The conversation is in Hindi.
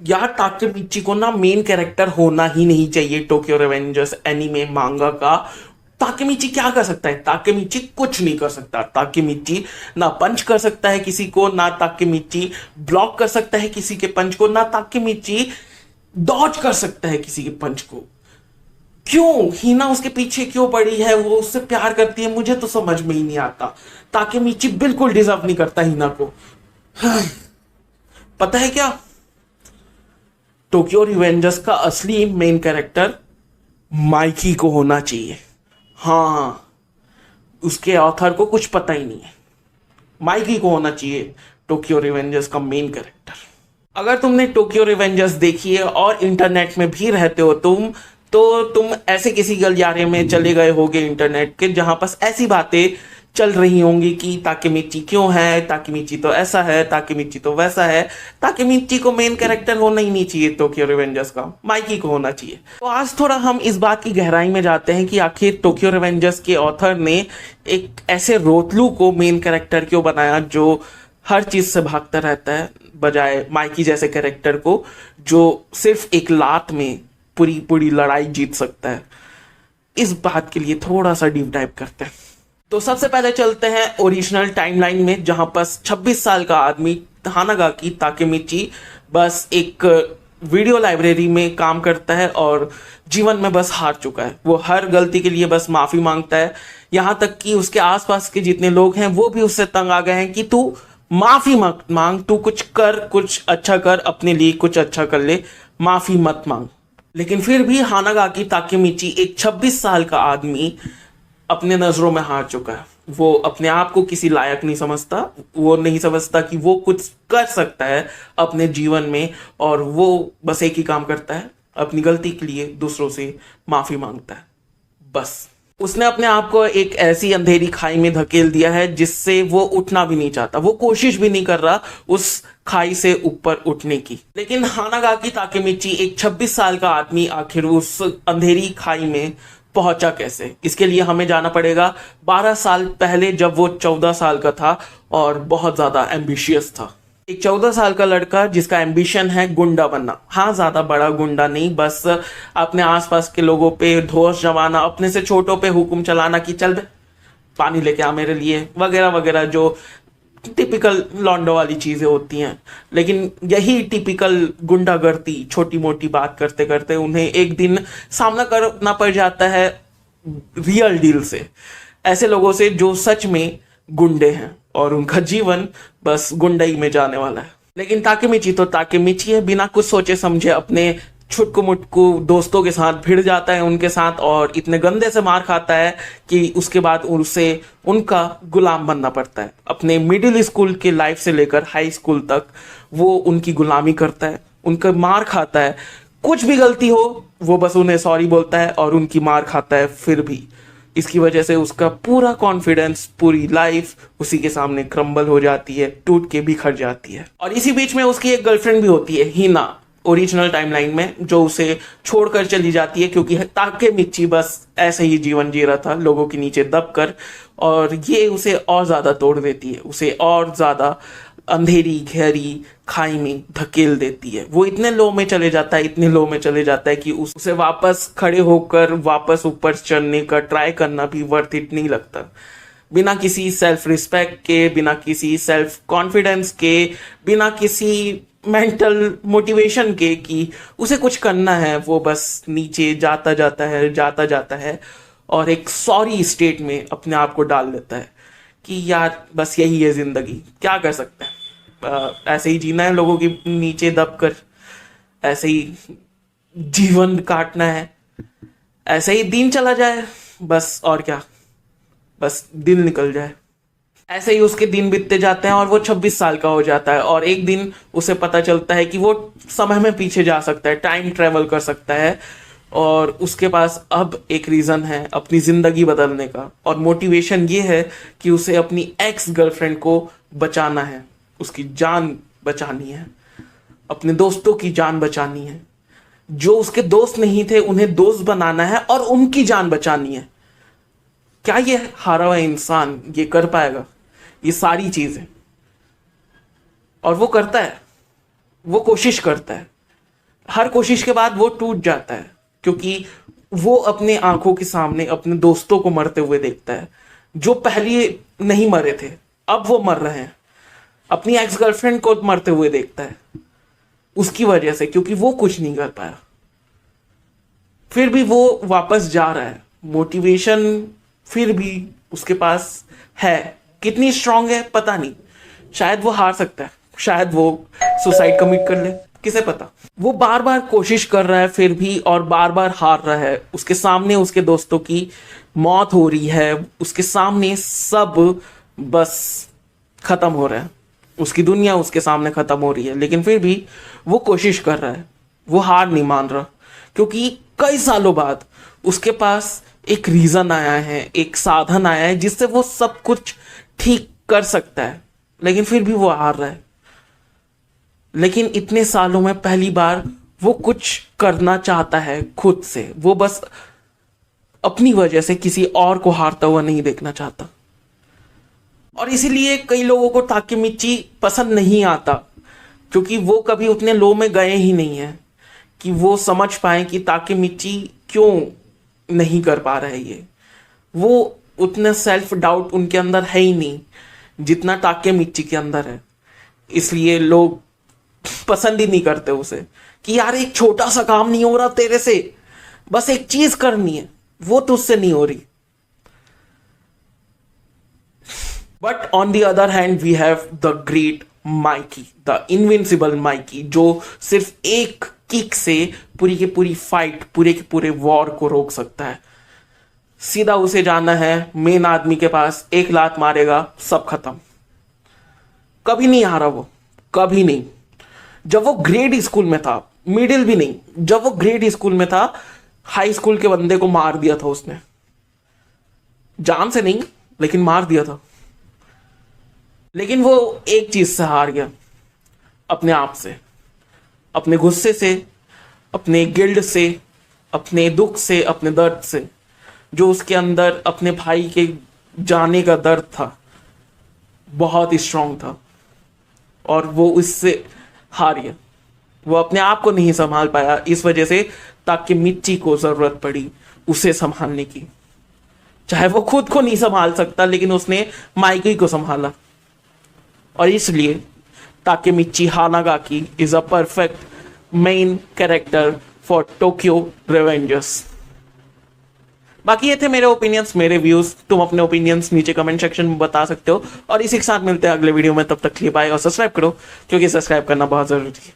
यार ताकेमिची को ना मेन कैरेक्टर होना ही नहीं चाहिए टोक्यो रिवेंजर्स एनीमे मांगा का। ताकेमिची क्या कर सकता है? ताकेमिची कुछ नहीं कर सकता। ताकेमिची ना पंच कर सकता है किसी को, ना ताकेमिची ब्लॉक कर सकता है किसी के पंच को, ना ताकेमिची डॉज कर सकता है किसी के पंच को। क्यों हिना उसके पीछे क्यों पड़ी है? वो उससे प्यार करती है, मुझे तो समझ में ही नहीं आता। ताकेमिची बिल्कुल डिजर्व नहीं करता हिना को। पता है क्या, टोक्यो रिवेंजर्स का असली मेन कैरेक्टर माइकी को होना चाहिए। हाँ, उसके ऑथर को कुछ पता ही नहीं है। माइकी को होना चाहिए टोक्यो रिवेंजर्स का मेन कैरेक्टर। अगर तुमने टोक्यो रिवेंजर्स देखी है और इंटरनेट में भी रहते हो तो तुम ऐसे किसी गलियारे में चले गए होगे इंटरनेट के, जहां पास ऐसी बातें चल रही होंगी कि ताकेमिची क्यों है, ताकेमिची तो ऐसा है, ताकेमिची तो वैसा है। ताकेमिची को मेन कैरेक्टर होना ही नहीं चाहिए टोक्यो रिवेंजर्स का, माइकी को होना चाहिए। तो आज थोड़ा हम इस बात की गहराई में जाते हैं कि आखिर टोक्यो रिवेंजर्स के ऑथर ने एक ऐसे रोतलू को मेन कैरेक्टर क्यों बनाया जो हर चीज से भागता रहता है, बजाय माइकी जैसे कैरेक्टर को जो सिर्फ एक लात में पूरी पूरी लड़ाई जीत सकता है। इस बात के लिए थोड़ा सा डीप डाइव करते हैं। तो सबसे पहले चलते हैं ओरिजिनल टाइमलाइन में, जहां पर 26 साल का आदमी हानागाकी ताकेमिची बस एक वीडियो लाइब्रेरी में काम करता है और जीवन में बस हार चुका है। वो हर गलती के लिए बस माफी मांगता है, यहां तक कि उसके आसपास के जितने लोग हैं वो भी उससे तंग आ गए हैं कि तू माफी मत मांग, तू कुछ कर, कुछ अच्छा कर, अपने लिए कुछ अच्छा कर ले, माफी मत मांग। लेकिन फिर भी हानागाकी ताकेमिची एक 26 साल का आदमी अपने नजरों में हार चुका है। वो अपने आप को किसी लायक नहीं समझता, वो नहीं समझता कि वो कुछ कर सकता है अपने जीवन में, और वो बस एक ही काम करता है, अपनी गलती के लिए दूसरों से माफी मांगता है। बस उसने अपने आप को एक ऐसी अंधेरी खाई में धकेल दिया है जिससे वो उठना भी नहीं चाहता, वो कोशिश भी नहीं कर रहा उस खाई से ऊपर उठने की। लेकिन हानागाकी ताकेमिची एक 26 साल का आदमी आखिर उस अंधेरी खाई में पहुंचा कैसे? इसके लिए हमें जाना पड़ेगा 12 साल पहले, जब वो 14 साल का था और बहुत ज्यादा एम्बिशियस था। एक 14 साल का लड़का जिसका एम्बिशन है गुंडा बनना। हाँ, ज्यादा बड़ा गुंडा नहीं, बस अपने आसपास के लोगों पे धोस जमाना, अपने से छोटों पे हुक्म चलाना कि चल बे पानी लेके आ मेरे लिए, वगैरह वगैरह, जो टिपिकल लॉन्डो वाली चीजें होती हैं। लेकिन यही टिपिकल गुंडागर्दी छोटी मोटी बात करते करते उन्हें एक दिन सामना करना पड़ जाता है रियल डील से, ऐसे लोगों से जो सच में गुंडे हैं और उनका जीवन बस गुंडई में जाने वाला है। लेकिन ताकेमिची तो ताकेमिची है, बिना कुछ सोचे समझे अपने छुटकू मुटकू दोस्तों के साथ भिड़ जाता है उनके साथ, और इतने गंदे से मार खाता है कि उसके बाद उसे उनका गुलाम बनना पड़ता है। अपने मिडिल स्कूल के लाइफ से लेकर हाई स्कूल तक वो उनकी गुलामी करता है, उनका मार खाता है। कुछ भी गलती हो वो बस उन्हें सॉरी बोलता है और उनकी मार खाता है फिर भी। इसकी वजह से उसका पूरा कॉन्फिडेंस, पूरी लाइफ उसी के सामने क्रम्बल हो जाती है, टूट के बिखर जाती है। और इसी बीच में उसकी एक गर्लफ्रेंड भी होती है हिना, ओरिजिनल टाइमलाइन में, जो उसे छोड़कर चली जाती है क्योंकि ताकेमिची बस ऐसे ही जीवन जी रहा था लोगों के नीचे दबकर, और ये उसे और ज्यादा तोड़ देती है, उसे और ज्यादा अंधेरी गहरी खाई में धकेल देती है। वो इतने लो में चले जाता है, इतने लो में चले जाता है कि उसे वापस खड़े होकर वापस ऊपर चढ़ने का ट्राई करना भी वर्थ इट नहीं लगता। बिना किसी सेल्फ रिस्पेक्ट के, बिना किसी सेल्फ कॉन्फिडेंस के, बिना किसी मेंटल मोटिवेशन के कि उसे कुछ करना है, वो बस नीचे जाता जाता है और एक सॉरी स्टेट में अपने आप को डाल देता है कि यार बस यही है जिंदगी, क्या कर सकते हैं, ऐसे ही जीना है लोगों के नीचे दबकर, ऐसे ही जीवन काटना है, ऐसे ही दिन चला जाए बस, और क्या, बस दिन निकल जाए। ऐसे ही उसके दिन बीतते जाते हैं और वो 26 साल का हो जाता है, और एक दिन उसे पता चलता है कि वो समय में पीछे जा सकता है, टाइम ट्रेवल कर सकता है, और उसके पास अब एक रीजन है अपनी जिंदगी बदलने का, और मोटिवेशन ये है कि उसे अपनी एक्स गर्लफ्रेंड को बचाना है, उसकी जान बचानी है, अपने दोस्तों की जान बचानी है, जो उसके दोस्त नहीं थे उन्हें दोस्त बनाना है और उनकी जान बचानी है। क्या ये हारा हुआ इंसान ये कर पाएगा ये सारी चीजें? और वो करता है, वो कोशिश करता है, हर कोशिश के बाद वो टूट जाता है, क्योंकि वो अपने आंखों के सामने अपने दोस्तों को मरते हुए देखता है, जो पहले नहीं मरे थे, अब वो मर रहे हैं। अपनी एक्स गर्लफ्रेंड को मरते हुए देखता है उसकी वजह से, क्योंकि वो कुछ नहीं कर पाया। फिर भी वो वापस जा रहा है। मोटिवेशन फिर भी उसके पास है। कितनी स्ट्रांग है पता नहीं। शायद वो हार सकता है, शायद वो सुसाइड कमिट कर ले, किसे पता। वो बार बार कोशिश कर रहा है फिर भी, और बार बार हार रहा है। उसके सामने उसके दोस्तों की मौत हो रही है, उसके सामने सब बस खत्म हो रहा है, उसकी दुनिया उसके सामने खत्म हो रही है। लेकिन फिर भी वो कोशिश कर रहा है, वो हार नहीं मान रहा, क्योंकि कई सालों बाद उसके पास एक रीजन आया है, एक साधन आया है जिससे वो सब कुछ ठीक कर सकता है। लेकिन फिर भी वो हार रहा है। लेकिन इतने सालों में पहली बार वो कुछ करना चाहता है खुद से। वो बस अपनी वजह से किसी और को हारता हुआ नहीं देखना चाहता। और इसीलिए कई लोगों को ताकेमिची पसंद नहीं आता, क्योंकि वो कभी उतने लो में गए ही नहीं है कि वो समझ पाए कि ताकेमिची क्यों नहीं कर पा रहा है ये। वो उतना सेल्फ डाउट उनके अंदर है ही नहीं जितना ताकेमिची के अंदर है। इसलिए लोग पसंद ही नहीं करते उसे, कि यार एक छोटा सा काम नहीं हो रहा तेरे से, बस एक चीज करनी है, वो तुझसे नहीं हो रही। But on the other hand we have the great Mikey, the invincible Mikey, जो सिर्फ एक किक से पूरी की पूरी फाइट, पूरे के पूरे वॉर को रोक सकता है। सीधा उसे जाना है मेन आदमी के पास, एक लात मारेगा, सब खत्म। कभी नहीं हारा वो, कभी नहीं। जब वो ग्रेड स्कूल में था, मिडिल भी नहीं, जब वो ग्रेड स्कूल में था, हाई स्कूल के बंदे को मार दिया था उसने। जान से नहीं, लेकिन मार दिया था। लेकिन वो एक चीज से हार गया, अपने आप से, अपने गुस्से से, अपने गिल्ड से, अपने दुख से, अपने दर्द से। जो उसके अंदर अपने भाई के जाने का दर्द था, बहुत ही स्ट्रांग था, और वो इससे हार गया। वो अपने आप को नहीं संभाल पाया, इस वजह से ताकेमिची को जरूरत पड़ी उसे संभालने की। चाहे वो खुद को नहीं संभाल सकता, लेकिन उसने माइकी को संभाला। और इसलिए Takemichi Hanagaki is a perfect main character for Tokyo Revengers. बाकी ये थे मेरे ओपिनियंस, मेरे व्यूज। तुम अपने ओपिनियंस नीचे कमेंट सेक्शन में बता सकते हो। और इसी के साथ मिलते हैं अगले वीडियो में। तब तक के लिए बाय, और सब्सक्राइब करो, क्योंकि सब्सक्राइब करना बहुत जरूरी है।